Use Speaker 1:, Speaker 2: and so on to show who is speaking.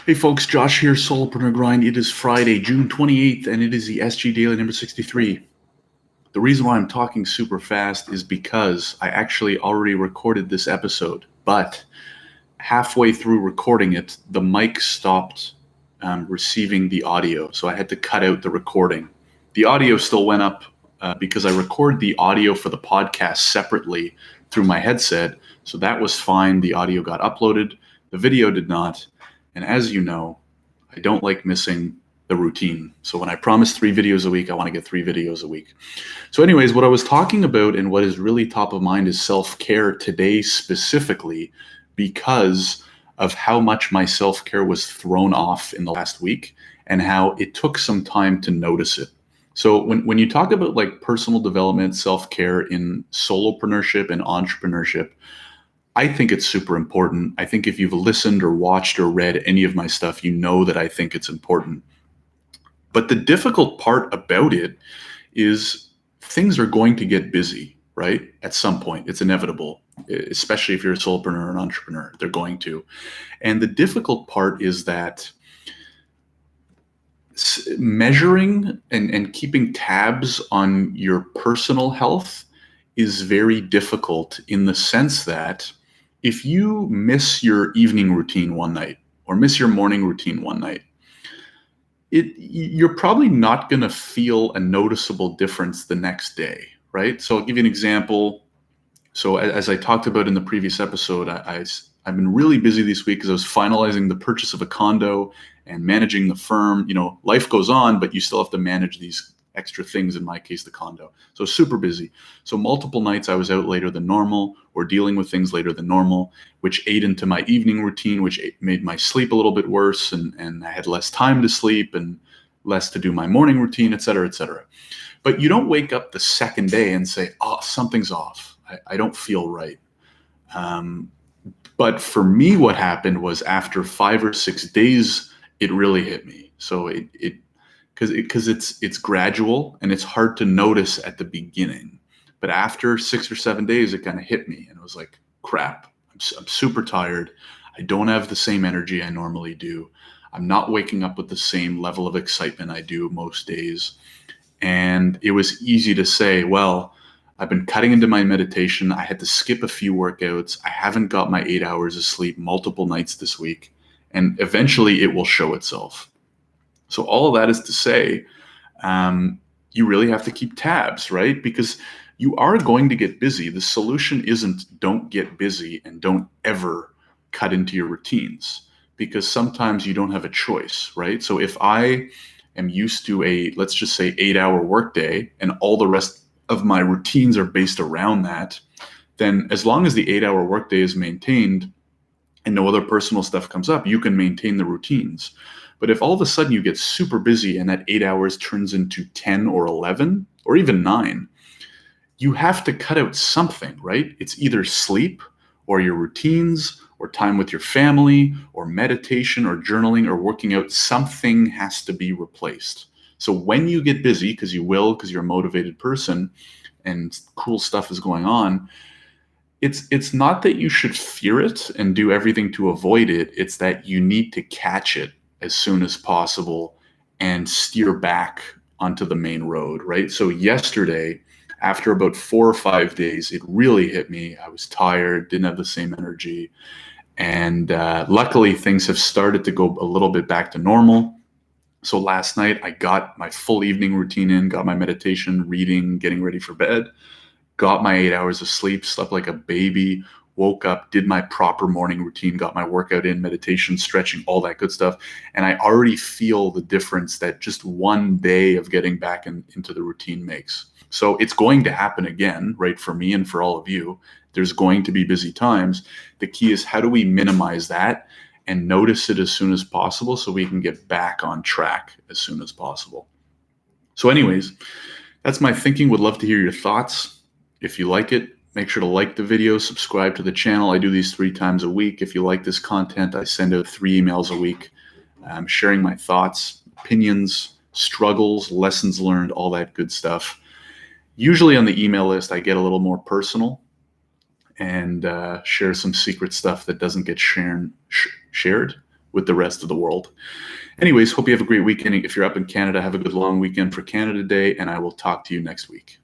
Speaker 1: Hey folks, Josh here, Solopreneur Grind. It is Friday, June 28th, and it is the SG Daily number 63. The reason why I'm talking super fast is because I actually already recorded this episode, but halfway through recording it, the mic stopped receiving the audio, so I had to cut out the recording. The audio still went up because I record the audio for the podcast separately through my headset, so that was fine. The audio got uploaded, the video did not. And as you know, I don't like missing the routine. So when I promise 3 videos a week, I want to get 3 videos a week. So anyways, what I was talking about and what is really top of mind is self-care today specifically because of how much my self-care was thrown off in the last week and how it took some time to notice it. So when you talk about like personal development, self-care in solopreneurship and entrepreneurship, I think it's super important. I think if you've listened or watched or read any of my stuff, you know that I think it's important. But the difficult part about it is things are going to get busy, right? At some point, it's inevitable, especially if you're a solopreneur or an entrepreneur, they're going to. And the difficult part is that measuring and keeping tabs on your personal health is very difficult in the sense that if you miss your evening routine one night or miss your morning routine one night, you're probably not going to feel a noticeable difference the next day, right? So I'll give you an example. So as I talked about in the previous episode, I've been really busy this week because I was finalizing the purchase of a condo and managing the firm. You know, life goes on, but you still have to manage these extra things, in my case, the condo. So super busy. So multiple nights I was out later than normal or dealing with things later than normal, which ate into my evening routine, which made my sleep a little bit worse. And I had less time to sleep and less to do my morning routine, et cetera, et cetera. But you don't wake up the second day and say, oh, something's off. I don't feel right. But for me, what happened was after 5 or 6 days, it really hit me. So because it's gradual and it's hard to notice at the beginning, but after 6 or 7 days, it kind of hit me, and it was like, crap. I'm super tired. I don't have the same energy I normally do. I'm not waking up with the same level of excitement I do most days. And it was easy to say, well, I've been cutting into my meditation. I had to skip a few workouts. I haven't got my 8 hours of sleep multiple nights this week. And eventually it will show itself. So all of that is to say, you really have to keep tabs, right? Because you are going to get busy. The solution isn't don't get busy and don't ever cut into your routines, because sometimes you don't have a choice, right? So if I am used to let's just say 8-hour workday and all the rest of my routines are based around that, then as long as the 8-hour workday is maintained and no other personal stuff comes up, you can maintain the routines. But if all of a sudden you get super busy and that 8 hours turns into 10 or 11 or even 9, you have to cut out something, right? It's either sleep or your routines or time with your family or meditation or journaling or working out. Something has to be replaced. So when you get busy, because you will, because you're a motivated person and cool stuff is going on, it's not that you should fear it and do everything to avoid it. It's that you need to catch it as soon as possible and steer back onto the main road, right? So yesterday, after about 4 or 5 days, it really hit me. I was tired, didn't have the same energy. And luckily, things have started to go a little bit back to normal. So last night, I got my full evening routine in, got my meditation, reading, getting ready for bed, got my 8 hours of sleep, slept like a baby, woke up, did my proper morning routine, got my workout in, meditation, stretching, all that good stuff. And I already feel the difference that just one day of getting back into the routine makes. So it's going to happen again, right? For me and for all of you, there's going to be busy times. The key is, how do we minimize that and notice it as soon as possible so we can get back on track as soon as possible? So anyways, that's my thinking. Would love to hear your thoughts. If you like it, make sure to like the video, subscribe to the channel. I do these 3 times a week. If you like this content, I send out 3 emails a week, sharing my thoughts, opinions, struggles, lessons learned, all that good stuff. Usually on the email list, I get a little more personal and share some secret stuff that doesn't get shared with the rest of the world. Anyways, hope you have a great weekend. If you're up in Canada, have a good long weekend for Canada Day, and I will talk to you next week.